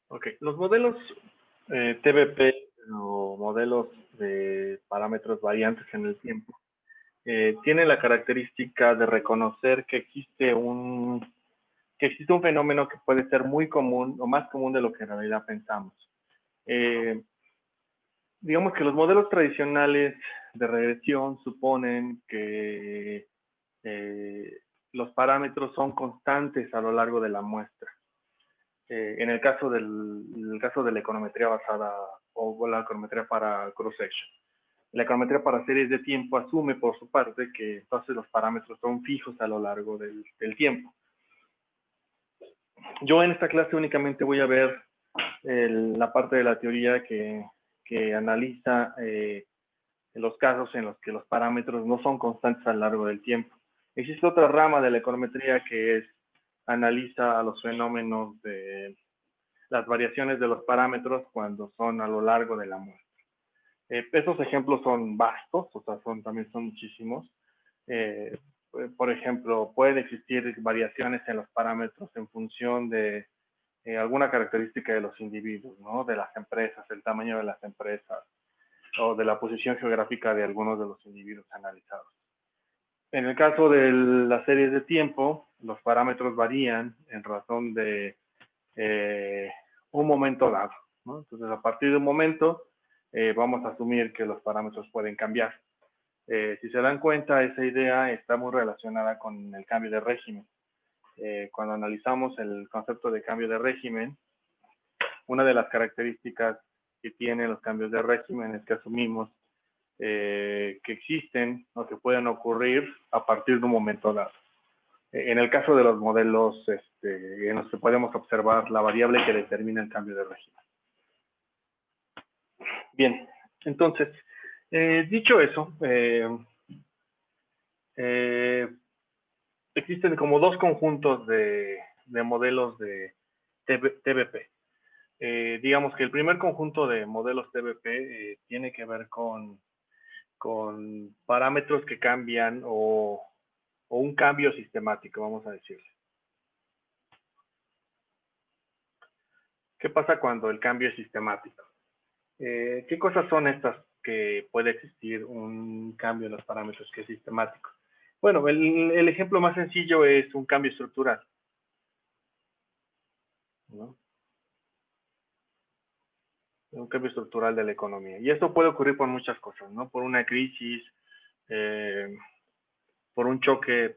Ok, los modelos TBP o modelos de parámetros variantes en el tiempo tienen la característica de reconocer que existe un fenómeno que puede ser muy común o más común de lo que en realidad pensamos. Digamos que los modelos tradicionales de regresión suponen que los parámetros son constantes a lo largo de la muestra. En el caso de la econometría basada o la econometría para cross-section. La econometría para series de tiempo asume por su parte que entonces los parámetros son fijos a lo largo del tiempo. Yo en esta clase únicamente voy a ver la parte de la teoría que analiza los casos en los que los parámetros no son constantes a lo largo del tiempo. Existe otra rama de la econometría que analiza los fenómenos de las variaciones de los parámetros cuando son a lo largo de la muestra. Esos ejemplos son vastos, o sea, también son muchísimos. Por ejemplo, pueden existir variaciones en los parámetros en función de alguna característica de los individuos, ¿no? De las empresas, el tamaño de las empresas, o de la posición geográfica de algunos de los individuos analizados. En el caso de las series de tiempo, los parámetros varían en razón de un momento dado, ¿no? Entonces, a partir de un momento, vamos a asumir que los parámetros pueden cambiar. Si se dan cuenta, esa idea está muy relacionada con el cambio de régimen. Cuando analizamos el concepto de cambio de régimen, una de las características que tienen los cambios de régimen es que asumimos que existen o que pueden ocurrir a partir de un momento dado. En el caso de los modelos en los que podemos observar la variable que determina el cambio de régimen. Bien, entonces, dicho eso, existen como dos conjuntos de modelos de TBP. Digamos que el primer conjunto de modelos TBP tiene que ver con parámetros que cambian o un cambio sistemático, vamos a decirle. ¿Qué pasa cuando el cambio es sistemático? ¿Qué cosas son estas que puede existir un cambio en los parámetros que es sistemático? Bueno, el ejemplo más sencillo es un cambio estructural, ¿no? Un cambio estructural de la economía. Y esto puede ocurrir por muchas cosas, ¿no? Por una crisis, por un choque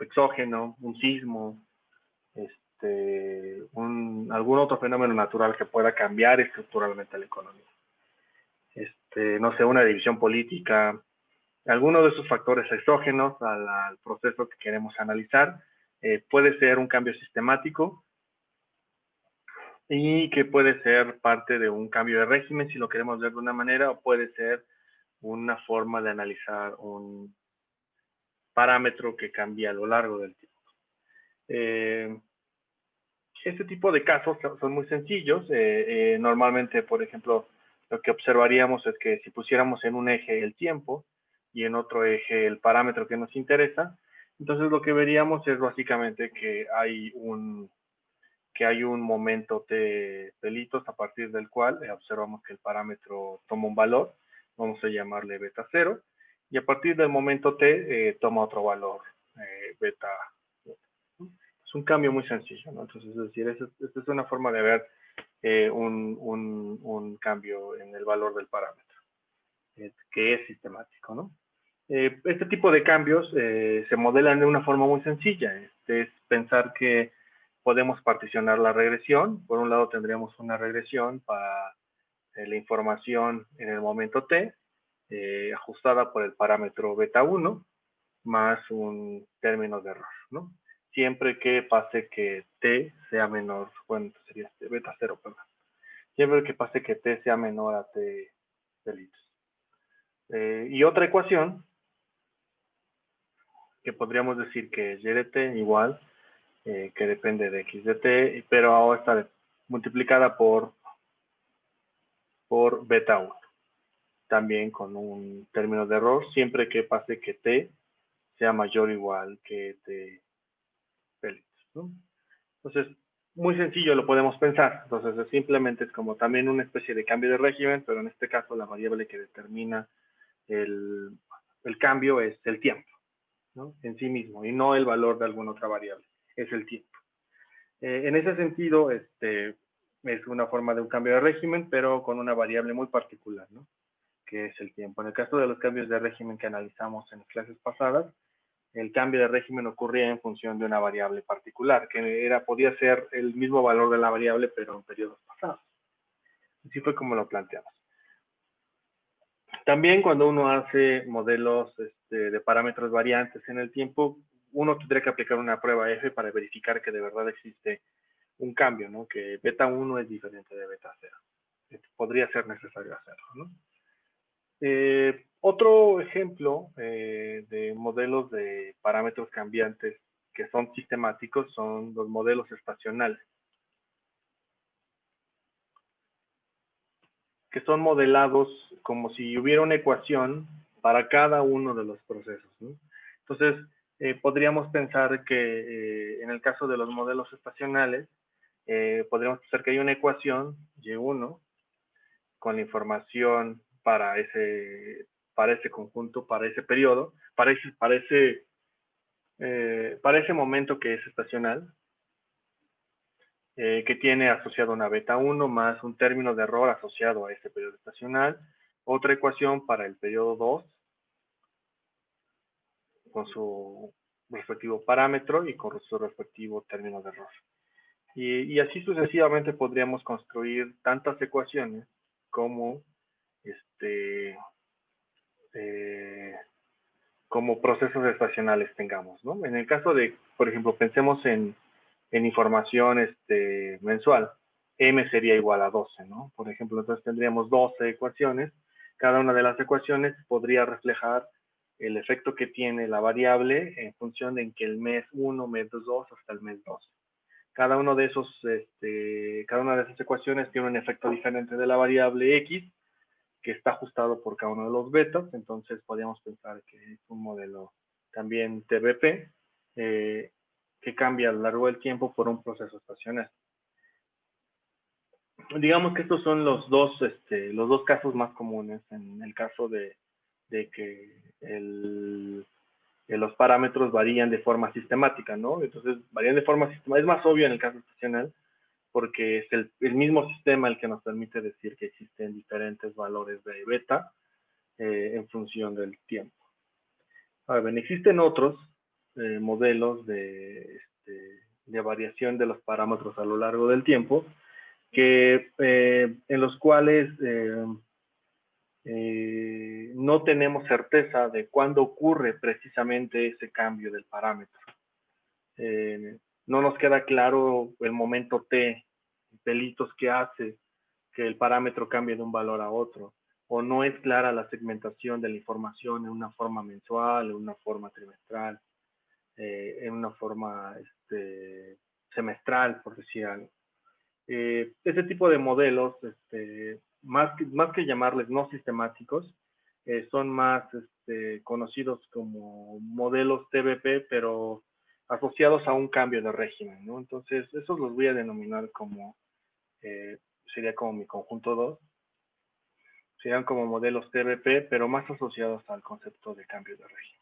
exógeno, un sismo, algún otro fenómeno natural que pueda cambiar estructuralmente la economía. No sé, una división política, alguno de esos factores exógenos al proceso que queremos analizar, puede ser un cambio sistemático y que puede ser parte de un cambio de régimen, si lo queremos ver de una manera, o puede ser una forma de analizar un parámetro que cambia a lo largo del tiempo. Este tipo de casos son muy sencillos. Normalmente, por ejemplo, lo que observaríamos es que si pusiéramos en un eje el tiempo y en otro eje el parámetro que nos interesa, entonces lo que veríamos es básicamente que hay un momento de delitos a partir del cual observamos que el parámetro toma un valor, vamos a llamarle beta 0, y a partir del momento t toma otro valor, beta. Es un cambio muy sencillo, ¿no? Entonces, es decir, esta es una forma de ver un cambio en el valor del parámetro, que es sistemático, ¿no? Este tipo de cambios se modelan de una forma muy sencilla. Es pensar que podemos particionar la regresión. Por un lado tendríamos una regresión para la información en el momento t, ajustada por el parámetro beta 1, más un término de error, ¿no? Siempre que pase que t sea menor, bueno, sería beta 0, perdón. Siempre que pase que t sea menor a t delitos. Y otra ecuación que podríamos decir que es y de t igual, que depende de x de t, pero ahora está multiplicada por beta 1. También con un término de error, siempre que pase que t sea mayor o igual que t delitos, ¿no? Entonces, muy sencillo lo podemos pensar. Entonces, simplemente es como también una especie de cambio de régimen, pero en este caso la variable que determina el, el cambio es el tiempo, ¿no? En sí mismo, y no el valor de alguna otra variable, es el tiempo. En ese sentido, es una forma de un cambio de régimen, pero con una variable muy particular, ¿no? Que es el tiempo. En el caso de los cambios de régimen que analizamos en las clases pasadas, el cambio de régimen ocurría en función de una variable particular, que podía ser el mismo valor de la variable, pero en periodos pasados. Así fue como lo planteamos. También cuando uno hace modelos de parámetros variantes en el tiempo, uno tendría que aplicar una prueba F para verificar que de verdad existe un cambio, ¿no? Que beta 1 es diferente de beta 0. Podría ser necesario hacerlo, ¿no? Otro ejemplo de modelos de parámetros cambiantes que son sistemáticos son los modelos estacionales, que son modelados como si hubiera una ecuación para cada uno de los procesos, ¿no? Entonces, podríamos pensar que en el caso de los modelos estacionales, podríamos pensar que hay una ecuación Y1 con la información para ese conjunto, para ese periodo, para ese momento que es estacional, que tiene asociado una beta 1 más un término de error asociado a ese periodo estacional, otra ecuación para el periodo 2 con su respectivo parámetro y con su respectivo término de error. Y así sucesivamente podríamos construir tantas ecuaciones como como procesos estacionales tengamos, ¿no? En el caso de, por ejemplo, pensemos en información mensual, m sería igual a 12, ¿no? Por ejemplo, entonces tendríamos 12 ecuaciones. Cada una de las ecuaciones podría reflejar el efecto que tiene la variable en función de en que el mes 1, mes 2, hasta el mes 12. Cada una de esas ecuaciones tiene un efecto diferente de la variable x, que está ajustado por cada uno de los betas. Entonces podríamos pensar que es un modelo también TBP, que cambia a lo largo del tiempo por un proceso estacional. Digamos que estos son los dos casos más comunes en el caso de que los parámetros varían de forma sistemática, ¿no? Entonces, varían de forma sistemática. Es más obvio en el caso estacional, porque es el mismo sistema el que nos permite decir que existen diferentes valores de beta en función del tiempo. Ahora bien, existen otros modelos de variación de los parámetros a lo largo del tiempo, en los cuales no tenemos certeza de cuándo ocurre precisamente ese cambio del parámetro. No nos queda claro el momento T, pelitos que hace que el parámetro cambie de un valor a otro, o no es clara la segmentación de la información en una forma mensual, en una forma trimestral, en una forma semestral, por decir algo. Este tipo de modelos, más que llamarles no sistemáticos, son más conocidos como modelos TBP, pero asociados a un cambio de régimen, ¿no? Entonces, esos los voy a denominar como, sería como mi conjunto 2, serían como modelos TBP, pero más asociados al concepto de cambio de régimen.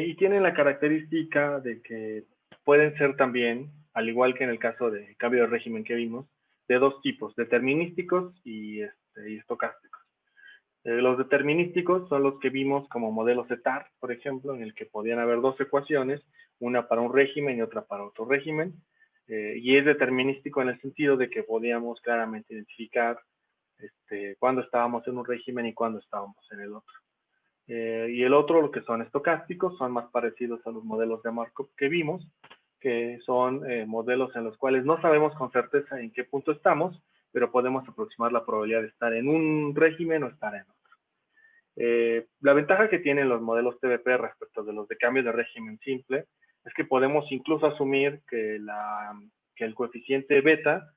Y tienen la característica de que pueden ser también, al igual que en el caso de cambio de régimen que vimos, de dos tipos, determinísticos y estocásticos. Los determinísticos son los que vimos como modelos ETAR, por ejemplo, en el que podían haber dos ecuaciones, una para un régimen y otra para otro régimen, y es determinístico en el sentido de que podíamos claramente identificar cuándo estábamos en un régimen y cuándo estábamos en el otro. Y el otro, lo que son estocásticos, son más parecidos a los modelos de Markov que vimos, que son modelos en los cuales no sabemos con certeza en qué punto estamos, pero podemos aproximar la probabilidad de estar en un régimen o estar en otro. La ventaja que tienen los modelos TBP respecto de los de cambio de régimen simple es que podemos incluso asumir que el coeficiente beta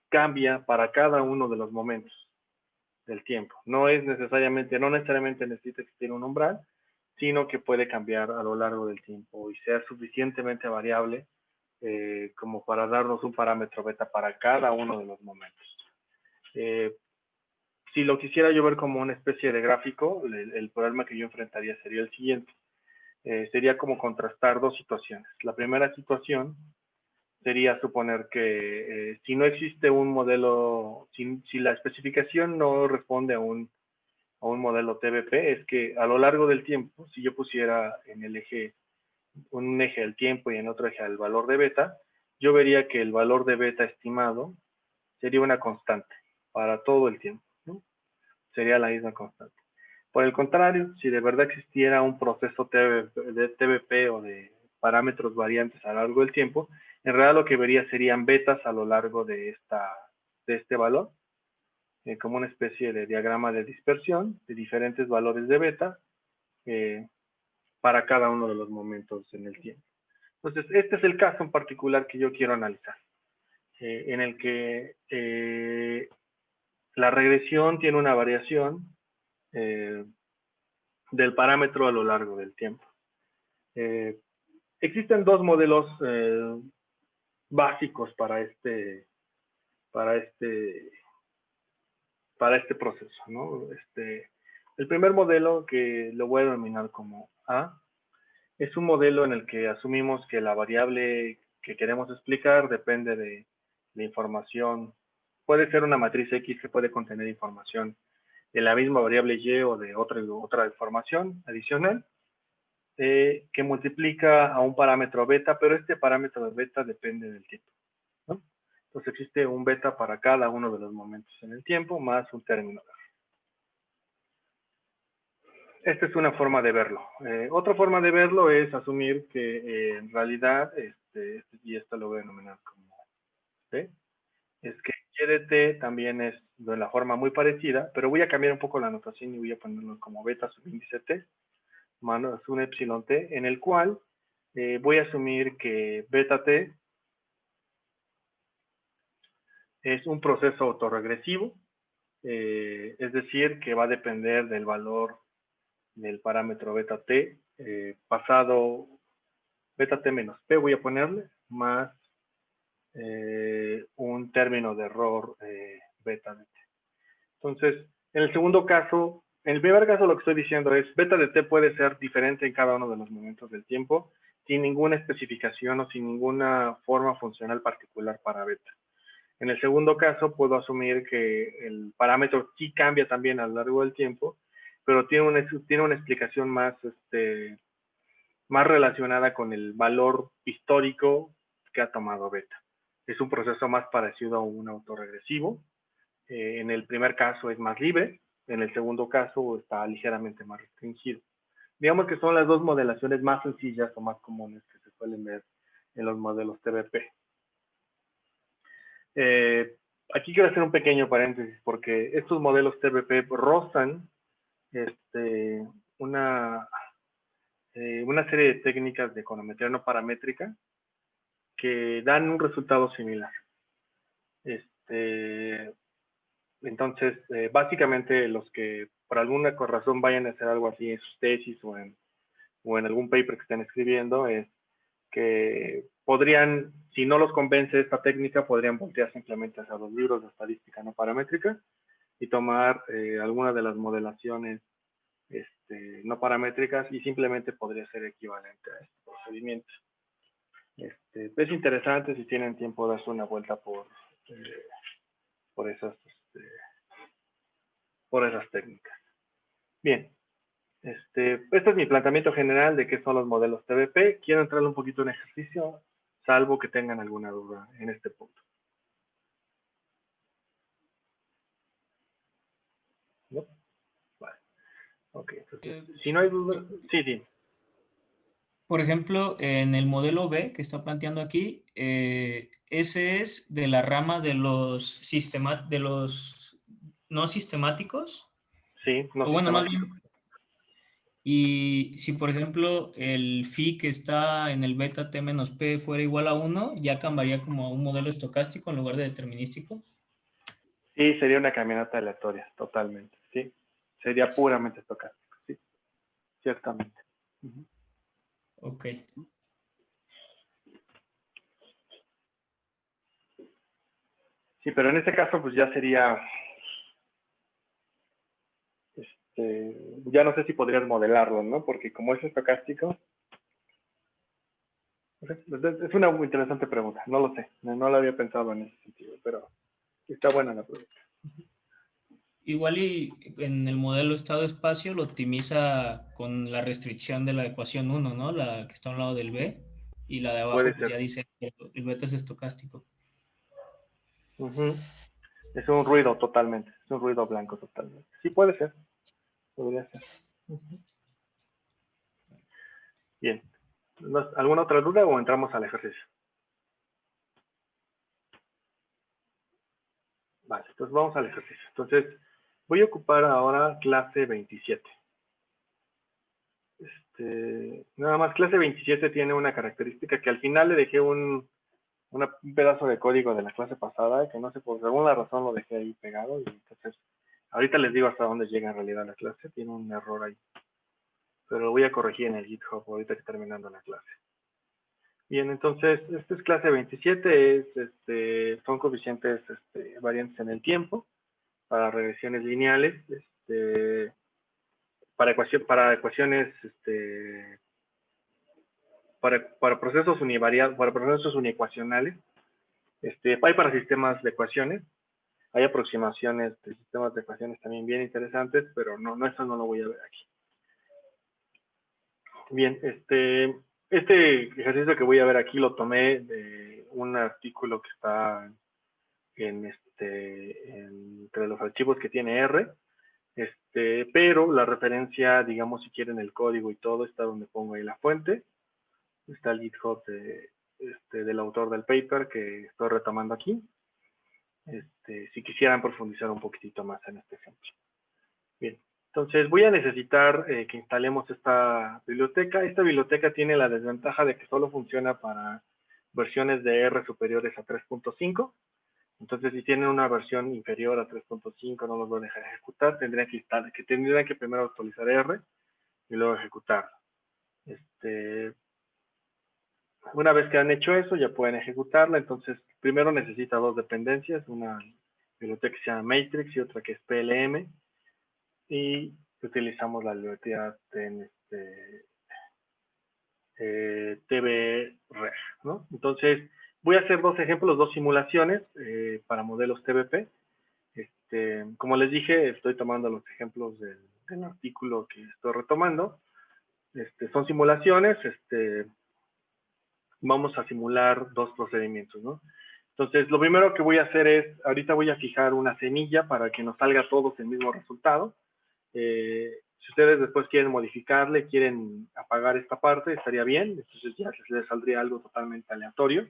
cambia para cada uno de los momentos del tiempo. No necesariamente necesita existir un umbral, sino que puede cambiar a lo largo del tiempo y ser suficientemente variable como para darnos un parámetro beta para cada uno de los momentos. Si lo quisiera yo ver como una especie de gráfico, el problema que yo enfrentaría sería el siguiente. Sería como contrastar dos situaciones. La primera situación sería suponer que si no existe un modelo, si la especificación no responde a un modelo TBP, es que a lo largo del tiempo, si yo pusiera en el eje, un eje del tiempo y en otro eje el valor de beta, yo vería que el valor de beta estimado sería una constante para todo el tiempo, ¿no? Sería la misma constante. Por el contrario, si de verdad existiera un proceso de TBP o de parámetros variantes a lo largo del tiempo, en realidad lo que vería serían betas a lo largo de este valor, como una especie de diagrama de dispersión de diferentes valores de beta para cada uno de los momentos en el tiempo. Entonces, este es el caso en particular que yo quiero analizar, en el que la regresión tiene una variación del parámetro a lo largo del tiempo. Existen dos modelos básicos para este proceso, ¿no? El primer modelo, que lo voy a denominar como A, es un modelo en el que asumimos que la variable que queremos explicar depende de la información. Puede ser una matriz X que puede contener información de la misma variable Y o de otra información adicional, que multiplica a un parámetro beta, pero este parámetro de beta depende del tiempo, ¿no? Entonces existe un beta para cada uno de los momentos en el tiempo, más un término. Esta es una forma de verlo. Otra forma de verlo es asumir que en realidad, y esto lo voy a denominar como T, es que Y de T también es de la forma muy parecida, pero voy a cambiar un poco la notación y voy a ponerlo como beta subíndice T, más un epsilon T, en el cual voy a asumir que beta T es un proceso autorregresivo, es decir, que va a depender del valor del parámetro beta T, pasado beta T menos P, voy a ponerle, más un término de error beta de T. Entonces, en el segundo caso, en el primer caso lo que estoy diciendo es beta de T puede ser diferente en cada uno de los momentos del tiempo, sin ninguna especificación o sin ninguna forma funcional particular para beta. En el segundo caso, puedo asumir que el parámetro sí cambia también a lo largo del tiempo, pero tiene una explicación más relacionada con el valor histórico que ha tomado beta. Es un proceso más parecido a un autorregresivo. En el primer caso es más libre, en el segundo caso está ligeramente más restringido. Digamos que son las dos modelaciones más sencillas o más comunes que se suelen ver en los modelos TBP. Aquí quiero hacer un pequeño paréntesis porque estos modelos TBP rozan una serie de técnicas de econometría no paramétrica que dan un resultado similar. Entonces, básicamente los que por alguna razón vayan a hacer algo así en sus tesis o en algún paper que estén escribiendo, es que podrían, si no los convence esta técnica, podrían voltear simplemente hacia los libros de estadística no paramétrica y tomar alguna de las modelaciones no paramétricas y simplemente podría ser equivalente a este procedimiento. Es interesante, si tienen tiempo, darse una vuelta por esas técnicas. Bien, este es mi planteamiento general de qué son los modelos TBP. Quiero entrarle un poquito en ejercicio, salvo que tengan alguna duda en este punto. ¿No? Vale. Ok, entonces, si no hay duda, sí. Por ejemplo, en el modelo B que está planteando aquí, ese es de la rama de los no sistemáticos. Sí, no O bueno, más sistemático. bien, y si por ejemplo el phi que está en el beta t menos p fuera igual a 1, ya cambiaría como a un modelo estocástico en lugar de determinístico. Sí, sería una caminata aleatoria, totalmente, sí. Sería puramente estocástico, sí, ciertamente. Ok. Sí, pero en este caso pues ya sería, ya no sé si podrías modelarlo, ¿no? Porque como es estocástico, es una muy interesante pregunta, no lo sé, no lo había pensado en ese sentido, pero está buena la pregunta. Igual y en el modelo estado-espacio lo optimiza con la restricción de la ecuación 1, ¿no? La que está a un lado del B, y la de abajo Puede pues ser. ya dice que el beta es estocástico. Es un ruido totalmente, es un ruido blanco totalmente. Sí, puede ser, podría ser. Bien. ¿Alguna otra duda o entramos al ejercicio? Vale, entonces vamos al ejercicio. Entonces, voy a ocupar ahora clase 27. Nada más, clase 27 tiene una característica que al final le dejé un pedazo de código de la clase pasada, que no sé, por alguna razón lo dejé ahí pegado, y entonces ahorita les digo hasta dónde llega en realidad la clase, tiene un error ahí, pero lo voy a corregir en el GitHub ahorita que terminando la clase. Bien, entonces, esta es clase 27, son coeficientes variantes en el tiempo, para regresiones lineales, para ecuaciones, para procesos univariados, para procesos uniecuacionales, hay para sistemas de ecuaciones, hay aproximaciones de sistemas de ecuaciones también bien interesantes, pero no, eso no lo voy a ver aquí. Bien, este ejercicio que voy a ver aquí lo tomé de un artículo que está entre los archivos que tiene R, pero la referencia, digamos, si quieren el código y todo, está donde pongo ahí la fuente, está el GitHub del autor del paper que estoy retomando aquí, si quisieran profundizar un poquitito más en este ejemplo. Bien, entonces voy a necesitar que instalemos esta biblioteca. Esta biblioteca tiene la desventaja de que solo funciona para versiones de R superiores a 3.5. Entonces, si tienen una versión inferior a 3.5, no los voy a dejar ejecutar. Tendrían que primero actualizar R y luego ejecutar. Una vez que han hecho eso, ya pueden ejecutarla. Entonces, primero necesita dos dependencias, una biblioteca que se llama Matrix y otra que es PLM. Y utilizamos la biblioteca en TVReg, ¿no? Entonces, voy a hacer dos ejemplos, dos simulaciones para modelos TVP. Como les dije, estoy tomando los ejemplos del artículo que estoy retomando. Son simulaciones, vamos a simular dos procedimientos, ¿no? Entonces, lo primero que voy a hacer es, ahorita voy a fijar una semilla para que nos salga a todos el mismo resultado. Si ustedes después quieren modificarle, quieren apagar esta parte, estaría bien. Entonces ya les saldría algo totalmente aleatorio,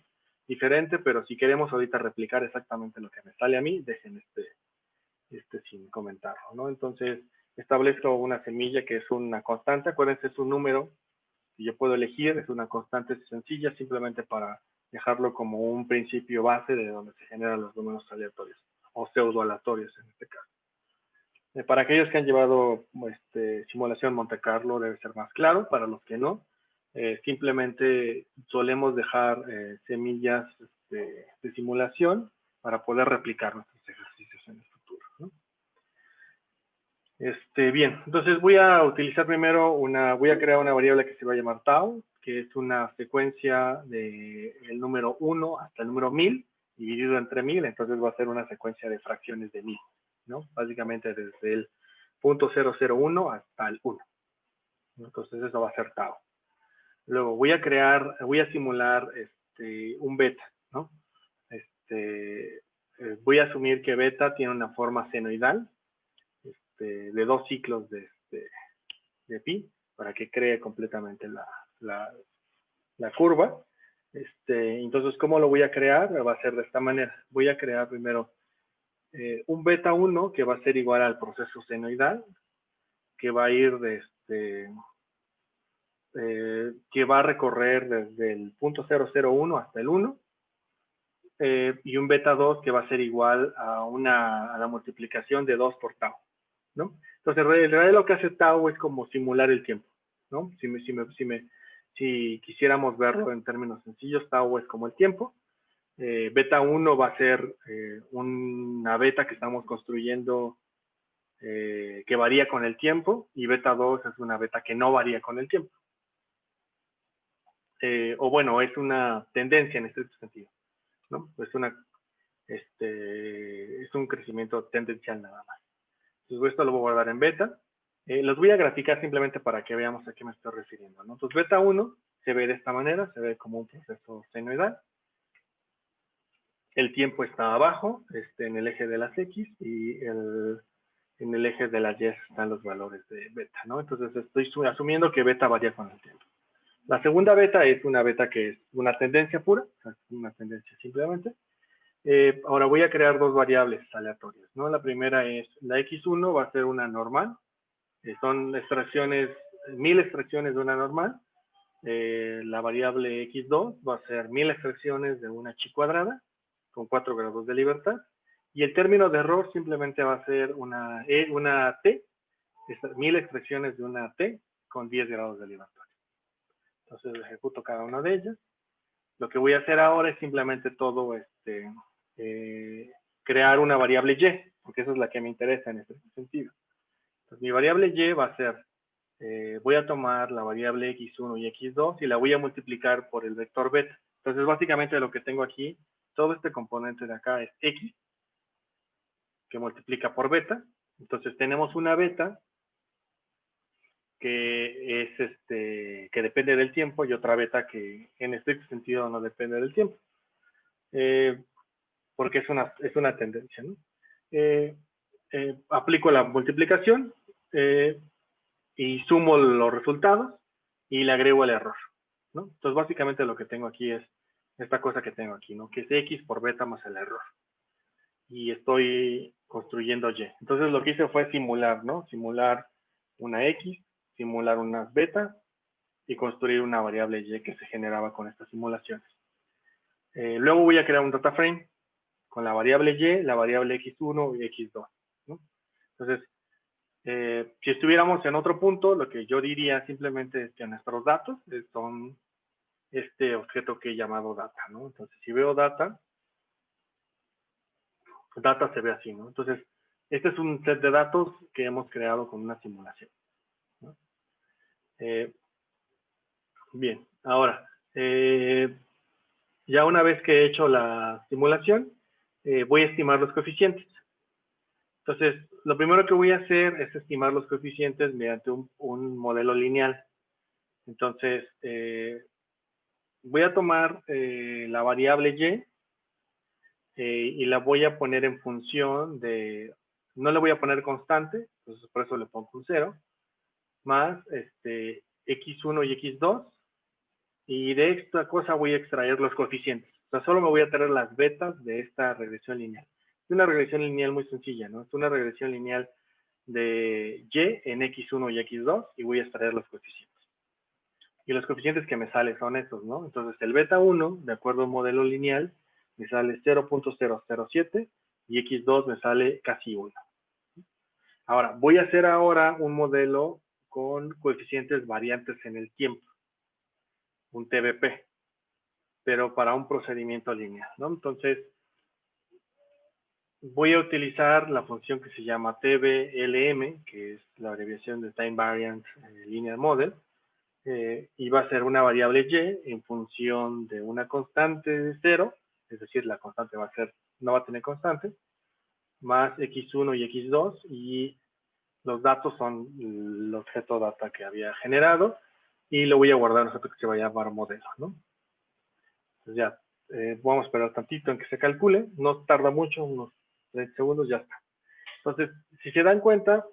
diferente, pero si queremos ahorita replicar exactamente lo que me sale a mí, dejen sin comentarlo, ¿no? Entonces, establezco una semilla que es una constante. Acuérdense, es un número que yo puedo elegir, es una constante sencilla, simplemente para dejarlo como un principio base de donde se generan los números aleatorios, o pseudo aleatorios en este caso. Para aquellos que han llevado simulación Monte Carlo debe ser más claro, para los que no, simplemente solemos dejar semillas de simulación para poder replicar nuestros ejercicios en el futuro, ¿no? Bien, entonces voy a utilizar primero voy a crear una variable que se va a llamar tau, que es una secuencia del número 1 hasta el número 1000, dividido entre 1000, entonces va a ser una secuencia de fracciones de 1000, ¿no? Básicamente desde el 0.001 hasta el 1. Entonces eso va a ser tau. Luego voy a simular un beta, ¿no? Voy a asumir que beta tiene una forma senoidal, de dos ciclos de pi, para que cree completamente la curva. Entonces, ¿cómo lo voy a crear? Va a ser de esta manera. Voy a crear primero un beta 1 que va a ser igual al proceso senoidal, que va a ir que va a recorrer desde el 0.001 hasta el 1, y un beta 2 que va a ser igual a la multiplicación de 2 por tau, ¿no? Entonces, en realidad lo que hace tau es como simular el tiempo. ¿no? Si quisiéramos verlo en términos sencillos, tau es como el tiempo. Beta 1 va a ser una beta que estamos construyendo que varía con el tiempo, y beta 2 es una beta que no varía con el tiempo. O bueno, es una tendencia en este sentido, ¿no? Es un crecimiento tendencial nada más. Entonces, esto lo voy a guardar en beta. Los voy a graficar simplemente para que veamos a qué me estoy refiriendo, ¿no? Entonces, beta 1 se ve de esta manera, se ve como un proceso senoidal. El tiempo está abajo, en el eje de las X, y en el eje de las Y están los valores de beta, ¿no? Entonces, estoy asumiendo que beta varía con el tiempo. La segunda beta es una beta que es una tendencia pura, una tendencia simplemente. Ahora voy a crear dos variables aleatorias, ¿no? La primera es la X1 va a ser una normal. Son extracciones, 1000 extracciones de una normal. La variable X2 va a ser 1000 extracciones de una chi cuadrada con 4 grados de libertad. Y el término de error simplemente va a ser una T, 1000 extracciones de una T con 10 grados de libertad. Entonces ejecuto cada una de ellas. Lo que voy a hacer ahora es simplemente todo crear una variable y, porque esa es la que me interesa en este sentido. Entonces, mi variable y va a ser, voy a tomar la variable x1 y x2 y la voy a multiplicar por el vector beta. Entonces, básicamente lo que tengo aquí, todo este componente de acá es x, que multiplica por beta. Entonces, tenemos una beta que es que depende del tiempo, y otra beta que en este sentido no depende del tiempo. Porque es una tendencia, ¿no? Aplico la multiplicación y sumo los resultados y le agrego el error, ¿no? Entonces, básicamente lo que tengo aquí es esta cosa que tengo aquí, ¿no? Que es x por beta más el error. Y estoy construyendo y. Entonces, lo que hice fue simular, ¿no? Simular una x, simular unas betas y construir una variable y que se generaba con estas simulaciones. Luego voy a crear un data frame con la variable y, la variable x1 y x2, ¿no? Entonces, si estuviéramos en otro punto, lo que yo diría simplemente es que nuestros datos son este objeto que he llamado data, ¿no? Entonces, si veo data se ve así, ¿no? Entonces, este es un set de datos que hemos creado con una simulación, ¿no? Bien, ahora, ya una vez que he hecho la simulación, voy a estimar los coeficientes. Entonces, lo primero que voy a hacer es estimar los coeficientes mediante un modelo lineal. Entonces, voy a tomar la variable y la voy a poner en función de, no le voy a poner constante, entonces por eso le pongo un 0, más x1 y x2, y de esta cosa voy a extraer los coeficientes. O sea, solo me voy a traer las betas de esta regresión lineal. Es una regresión lineal muy sencilla, ¿no? Es una regresión lineal de y en x1 y x2 y voy a extraer los coeficientes. Y los coeficientes que me salen son estos, ¿no? Entonces, el beta 1, de acuerdo a un modelo lineal, me sale 0.007 y x2 me sale casi 1. Ahora, voy a hacer ahora un modelo con coeficientes variantes en el tiempo, un TBP, pero para un procedimiento lineal, ¿no? Entonces, voy a utilizar la función que se llama TBLM, que es la abreviación de Time Variance Linear Model, y va a ser una variable y en función de una constante de 0, es decir, la constante no va a tener constante, más x1 y x2, y los datos son el objeto data que había generado, y lo voy a guardar en un objeto que se va a llamar modelo, ¿no? Entonces ya, vamos a esperar tantito en que se calcule, no tarda mucho, unos 30 segundos, ya está. Entonces, si se dan cuenta,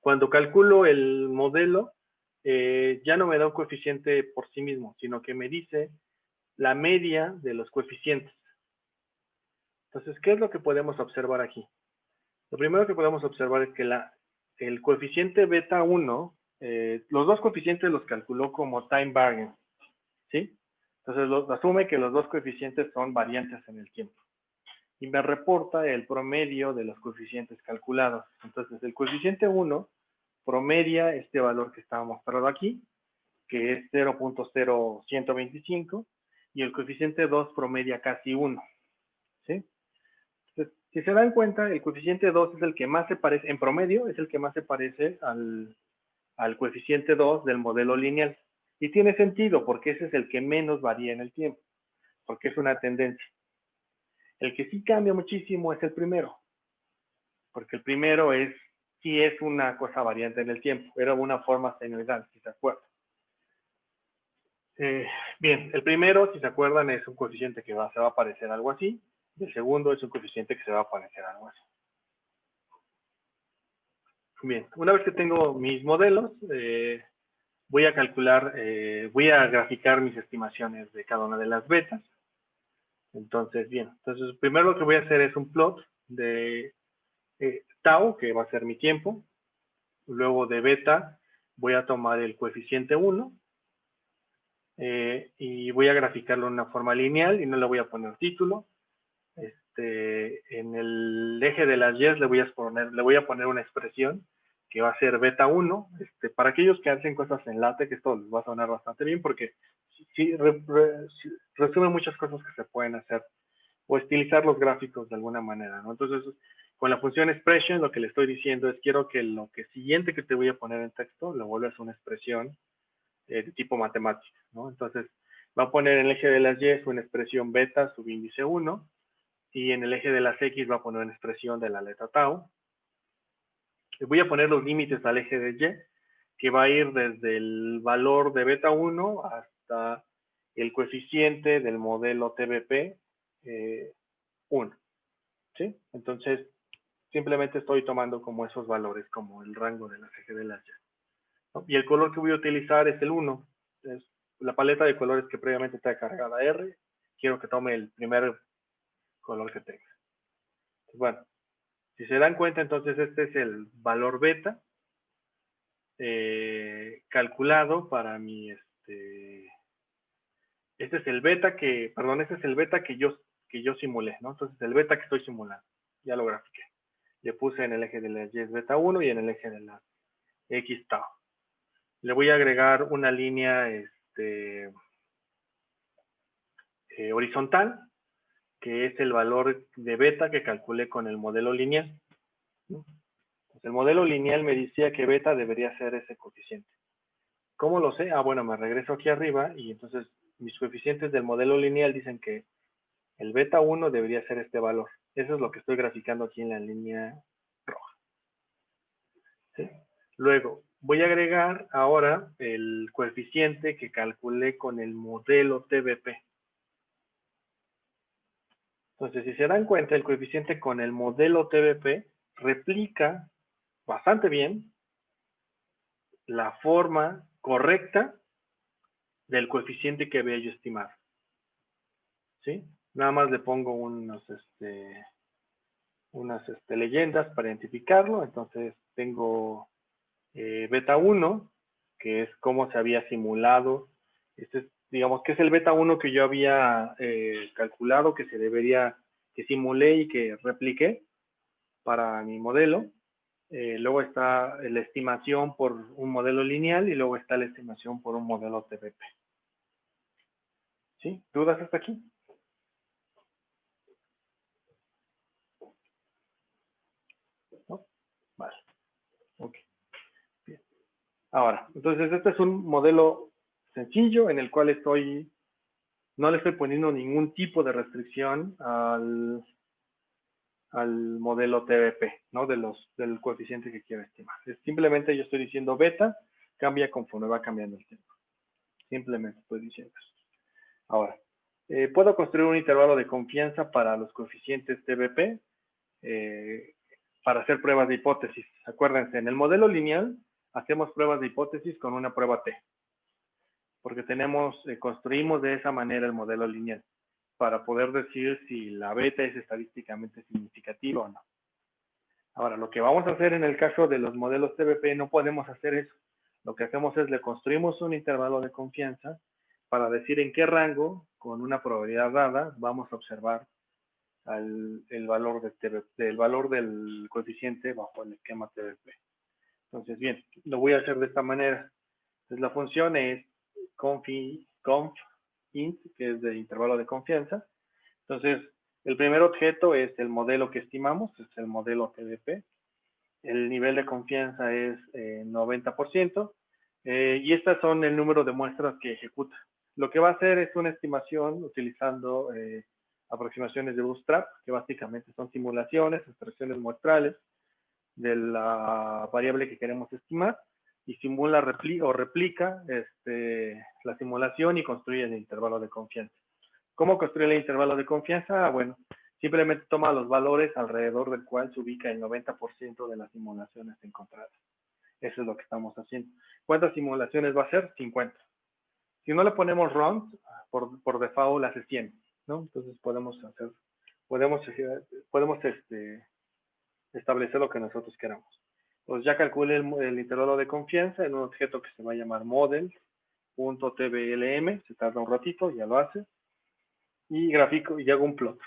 cuando calculo el modelo, ya no me da un coeficiente por sí mismo, sino que me dice la media de los coeficientes. Entonces, ¿qué es lo que podemos observar aquí? Lo primero que podemos observar es que el coeficiente beta 1, los dos coeficientes los calculó como time variance, ¿sí? Entonces, asume que los dos coeficientes son variantes en el tiempo. Y me reporta el promedio de los coeficientes calculados. Entonces, el coeficiente 1 promedia este valor que está mostrado aquí, que es 0.0125, y el coeficiente 2 promedia casi 1. ¿Sí? Entonces, si se dan cuenta, el coeficiente 2 es el que más se parece, en promedio, es el que más se parece al coeficiente 2 del modelo lineal. Y tiene sentido, porque ese es el que menos varía en el tiempo, porque es una tendencia. El que sí cambia muchísimo es el primero, porque el primero sí es una cosa variante en el tiempo, era una forma senoidal, si se acuerdan. Bien, el primero, si se acuerdan, es un coeficiente que se va a parecer algo así, y el segundo es un coeficiente que se va a parecer algo así. Bien, una vez que tengo mis modelos, voy a calcular, voy a graficar mis estimaciones de cada una de las betas. Entonces, bien, entonces primero lo que voy a hacer es un plot de tau, que va a ser mi tiempo. Luego de beta voy a tomar el coeficiente 1 y voy a graficarlo en una forma lineal y no le voy a poner título. En el eje de las Y le voy a poner una expresión que va a ser beta 1. Para aquellos que hacen cosas en LaTeX, esto les va a sonar bastante bien porque sí resume muchas cosas que se pueden hacer o estilizar los gráficos de alguna manera, ¿no? Entonces, con la función expression, lo que le estoy diciendo es quiero que lo que siguiente que te voy a poner en texto lo vuelvas una expresión de tipo matemática, ¿no? Entonces, va a poner en el eje de las Y una expresión beta subíndice 1 y en el eje de las X va a poner una expresión de la letra tau. Le voy a poner los límites al eje de Y, que va a ir desde el valor de beta 1 hasta el coeficiente del modelo TBP 1. ¿Sí? Entonces, simplemente estoy tomando como esos valores, como el rango de las ejes de las Y, ¿no? Y el color que voy a utilizar es el 1. Es la paleta de colores que previamente está cargada R. Quiero que tome el primer color que tenga. Pues bueno, si se dan cuenta, entonces este es el valor beta calculado para mi, este es el beta que, perdón, este es el beta que yo simulé, ¿no? Entonces el beta que estoy simulando, ya lo grafiqué. Le puse en el eje de las Y beta 1 y en el eje de la X tau. Le voy a agregar una línea horizontal, que es el valor de beta que calculé con el modelo lineal. Pues el modelo lineal me decía que beta debería ser ese coeficiente. ¿Cómo lo sé? Ah, bueno, me regreso aquí arriba y entonces mis coeficientes del modelo lineal dicen que el beta 1 debería ser este valor. Eso es lo que estoy graficando aquí en la línea roja. ¿Sí? Luego, voy a agregar ahora el coeficiente que calculé con el modelo TBP. Entonces, si se dan cuenta, el coeficiente con el modelo TBP replica bastante bien la forma correcta del coeficiente que había yo estimado. ¿Sí? Nada más le pongo unas leyendas para identificarlo. Entonces, tengo beta 1, que es cómo se había simulado. Digamos que es el beta 1 que yo había calculado, que simulé y que repliqué para mi modelo. Luego está la estimación por un modelo lineal y luego está la estimación por un modelo TBP. ¿Sí? ¿Dudas hasta aquí? ¿No? Vale. Ok. Bien. Ahora, entonces este es un modelo sencillo en el cual no le estoy poniendo ningún tipo de restricción al modelo TBP, ¿no? Del coeficiente que quiero estimar. Simplemente yo estoy diciendo beta cambia conforme va cambiando el tiempo. Simplemente estoy diciendo eso. Ahora, puedo construir un intervalo de confianza para los coeficientes TBP para hacer pruebas de hipótesis. Acuérdense, en el modelo lineal hacemos pruebas de hipótesis con una prueba T, porque construimos de esa manera el modelo lineal para poder decir si la beta es estadísticamente significativa o no. Ahora, lo que vamos a hacer en el caso de los modelos TBP, no podemos hacer eso. Lo que hacemos es le construimos un intervalo de confianza para decir en qué rango, con una probabilidad dada, vamos a observar el valor del coeficiente bajo el esquema TBP. Entonces, bien, lo voy a hacer de esta manera. Entonces, la función es conf int, que es de intervalo de confianza. Entonces, el primer objeto es el modelo que estimamos, es el modelo TDP. El nivel de confianza es 90%. Y estas son el número de muestras que ejecuta. Lo que va a hacer es una estimación utilizando aproximaciones de Bootstrap, que básicamente son simulaciones, extracciones muestrales de la variable que queremos estimar, y simula replica la simulación y construye el intervalo de confianza. ¿Cómo construye el intervalo de confianza? Bueno, simplemente toma los valores alrededor del cual se ubica el 90% de las simulaciones encontradas. Eso es lo que estamos haciendo. ¿Cuántas simulaciones va a hacer? 50. Si no le ponemos runs, por default hace 100, ¿no? Entonces podemos establecer lo que nosotros queramos. Pues ya calculé el intervalo de confianza en un objeto que se va a llamar model.tblm, se tarda un ratito, ya lo hace, y grafico y hago un plot.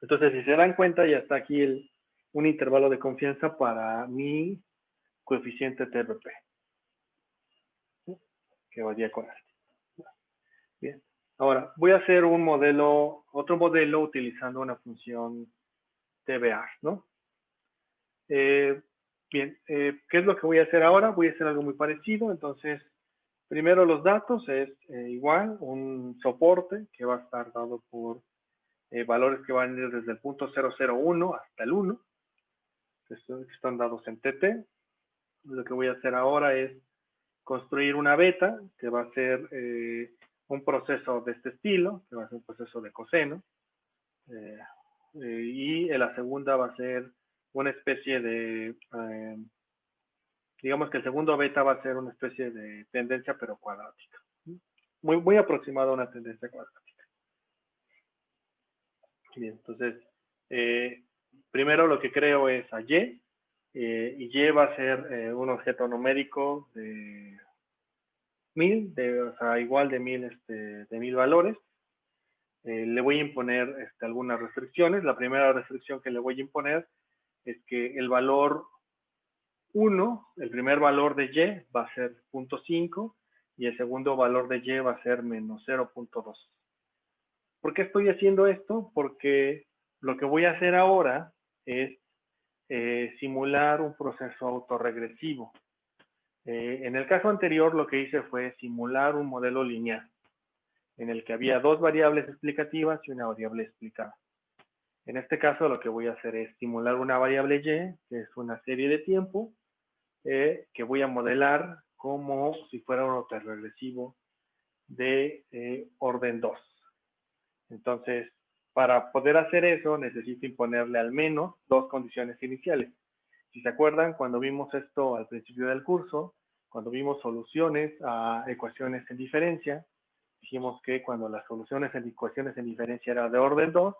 Entonces, si se dan cuenta, ya está aquí un intervalo de confianza para mi coeficiente TBP, que varía con esto. Bien. Ahora, voy a hacer otro modelo utilizando una función TBR, ¿no? Bien, ¿qué es lo que voy a hacer ahora? Voy a hacer algo muy parecido. Entonces, primero los datos es igual, un soporte que va a estar dado por valores que van desde el punto 001 hasta el 1, que están dados en TT. Lo que voy a hacer ahora es construir una beta, que va a ser un proceso de este estilo, que va a ser un proceso de coseno. Y la segunda va a ser una especie de, digamos que el segundo beta va a ser una especie de tendencia, pero cuadrática. Muy aproximado a una tendencia cuadrática. Bien, entonces, primero lo que creo es a Y, y Y va a ser un objeto numérico de 1000, o sea, igual de 1000 valores. Le voy a imponer algunas restricciones. La primera restricción que le voy a imponer es que el valor 1, el primer valor de Y va a ser 0.5 y el segundo valor de Y va a ser menos 0.2. ¿Por qué estoy haciendo esto? Porque lo que voy a hacer ahora es simular un proceso autorregresivo. En el caso anterior lo que hice fue simular un modelo lineal en el que había dos variables explicativas y una variable explicada. En este caso lo que voy a hacer es simular una variable Y, que es una serie de tiempo, que voy a modelar como si fuera un autorregresivo de orden 2. Entonces, para poder hacer eso, necesito imponerle al menos dos condiciones iniciales. Si se acuerdan, cuando vimos esto al principio del curso, cuando vimos soluciones a ecuaciones en diferencia, dijimos que cuando las soluciones en ecuaciones en diferencia eran de orden 2,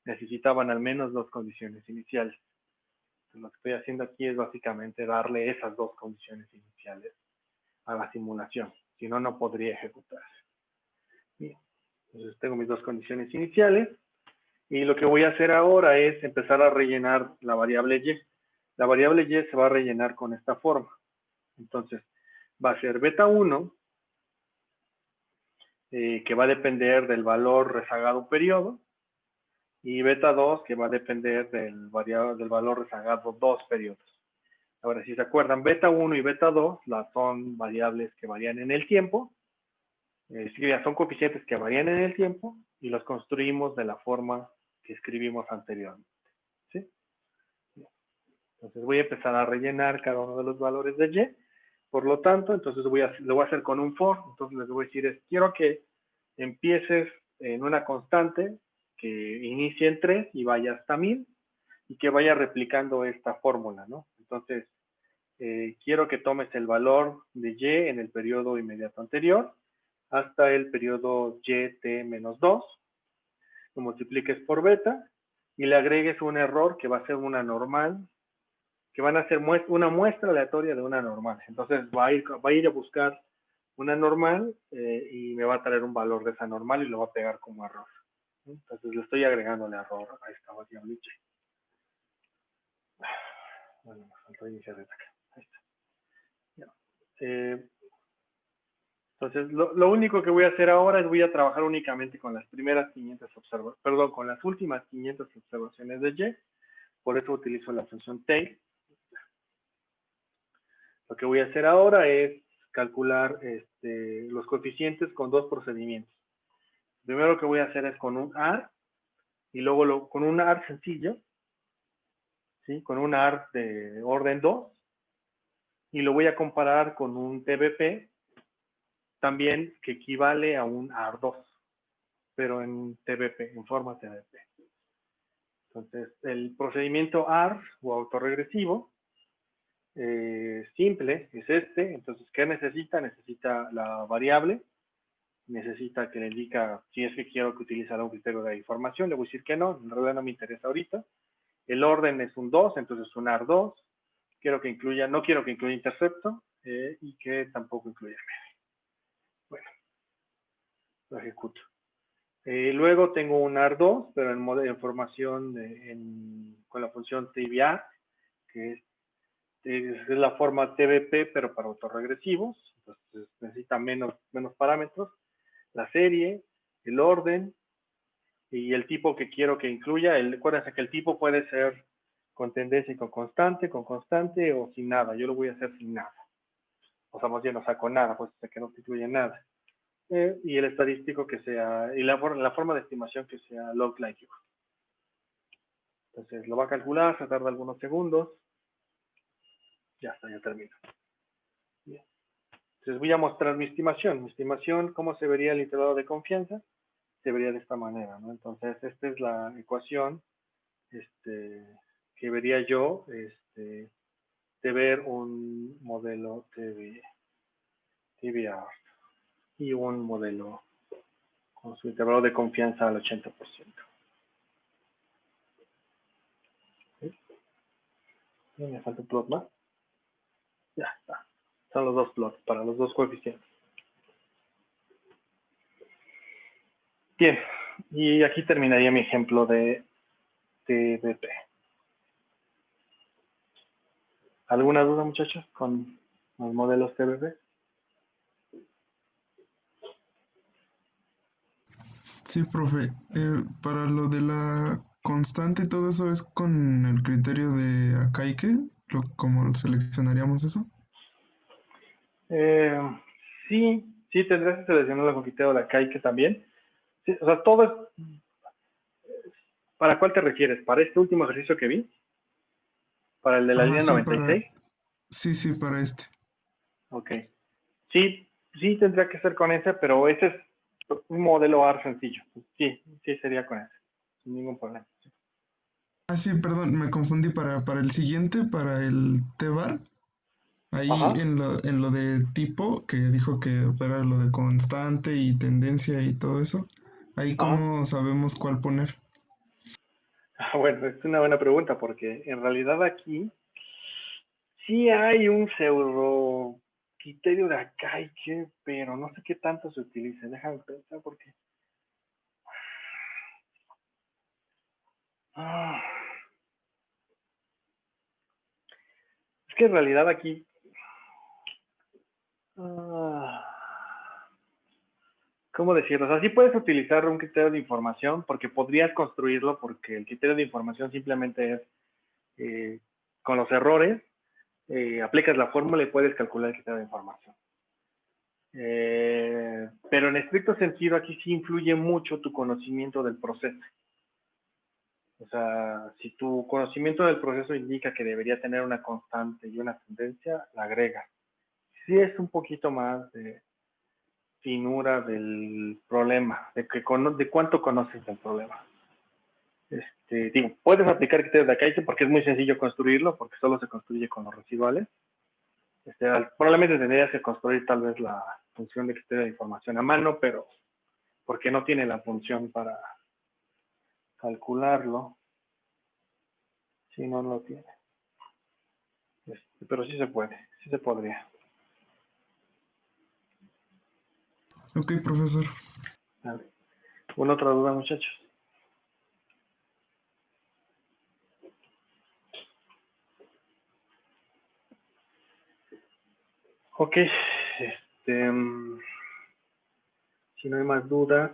necesitaban al menos dos condiciones iniciales. Entonces, lo que estoy haciendo aquí es básicamente darle esas dos condiciones iniciales a la simulación. Si no, no podría ejecutarse. Bien. Entonces tengo mis dos condiciones iniciales. Y lo que voy a hacer ahora es empezar a rellenar la variable Y. La variable Y se va a rellenar con esta forma. Entonces, va a ser beta 1, que va a depender del valor rezagado periodo, y beta 2, que va a depender del valor rezagado 2 periodos. Ahora, si se acuerdan, beta 1 y beta 2 son variables que varían en el tiempo, son coeficientes que varían en el tiempo, y los construimos de la forma que escribimos anteriormente. ¿Sí? Entonces voy a empezar a rellenar cada uno de los valores de Y. Por lo tanto, entonces lo voy a hacer con un for. Entonces les voy a decir, quiero que empieces en una constante que inicie en 3 y vaya hasta 1000 y que vaya replicando esta fórmula, ¿no? Entonces, quiero que tomes el valor de Y en el periodo inmediato anterior hasta el periodo YT-2, lo multipliques por beta y le agregues un error que va a ser una normal, que van a ser una muestra aleatoria de una normal. Entonces va a ir a buscar una normal y me va a traer un valor de esa normal y lo va a pegar como error. Entonces le estoy agregando el error a esta variable Y. Bueno, me faltó iniciar desde acá. Entonces, lo único que voy a hacer ahora es voy a trabajar únicamente con las primeras 500 observaciones, perdón, con las últimas 500 observaciones de Y. Por eso utilizo la función tail. Lo que voy a hacer ahora es calcular los coeficientes con dos procedimientos. Primero que voy a hacer es con un AR y luego con un AR sencillo, ¿sí? Con un AR de orden 2 y lo voy a comparar con un TBP también que equivale a un AR2, pero en TBP, en forma TBP. Entonces, el procedimiento AR o autorregresivo simple es este. Entonces, ¿qué necesita? Necesita la variable, necesita que le indica si es que quiero que utilizara un criterio de información. Le voy a decir que no, en realidad no me interesa ahorita. El orden es un 2, entonces es un AR2. No quiero que incluya intercepto y que tampoco incluya medio. Bueno, lo ejecuto. Luego tengo un AR2, pero en formación con la función TBA, que es la forma TBP, pero para autorregresivos. Entonces necesita menos parámetros. La serie, el orden y el tipo que quiero que incluya. Acuérdense que el tipo puede ser con tendencia y con constante o sin nada. Yo lo voy a hacer sin nada. O sea, más bien, con nada, pues que no incluye nada. Y el estadístico que sea, y la forma de estimación que sea log likelihood. Entonces lo va a calcular, se tarda algunos segundos. Ya está, ya termino. Bien. Entonces voy a mostrar mi estimación. Mi estimación, ¿cómo se vería el intervalo de confianza? Se vería de esta manera, ¿no? Entonces, esta es la ecuación que vería yo de ver un modelo TBR y un modelo con su intervalo de confianza al 80%. ¿Sí? Me falta un plot más. Ya está. Son los dos plots para los dos coeficientes. Bien, y aquí terminaría mi ejemplo de TBP. ¿Alguna duda, muchachos, con los modelos TBP? Sí, profe. Para lo de la constante y todo eso es con el criterio de Akaike, ¿cómo seleccionaríamos eso? Sí, tendrás que seleccionar la conquista de la Kaike también. Sí, o sea, todo es... ¿Para cuál te refieres? ¿Para este último ejercicio que vi? ¿Para el de la Ajá, línea 96? sí, para este. Ok. Sí, tendría que ser con ese, pero ese es un modelo AR sencillo. Sí, sería con ese. Sin ningún problema. Ah, sí, perdón, me confundí para el siguiente, para el T-bar. Ahí Ajá. en lo de tipo, que dijo que opera lo de constante y tendencia y todo eso. Ahí Ajá. cómo sabemos cuál poner. Bueno, es una buena pregunta porque en realidad aquí sí hay un pseudo criterio de Akaike, pero no sé qué tanto se utiliza. Déjame pensar porque... es que en realidad aquí... ¿cómo decirlo? O sea, sí puedes utilizar un criterio de información porque podrías construirlo porque el criterio de información simplemente es con los errores, aplicas la fórmula y puedes calcular el criterio de información. Pero en estricto sentido aquí sí influye mucho tu conocimiento del proceso. O sea, si tu conocimiento del proceso indica que debería tener una constante y una tendencia, la agregas. Sí es un poquito más de finura del problema, de cuánto conoces del problema. Puedes aplicar criterios de Akaike porque es muy sencillo construirlo, porque solo se construye con los residuales. Probablemente tendrías que construir tal vez la función de criterio de información a mano, pero porque no tiene la función para calcularlo, si no lo tiene. Pero sí se puede, sí se podría. Ok, profesor. Vale. ¿Alguna otra duda, muchachos? Ok, si no hay más dudas,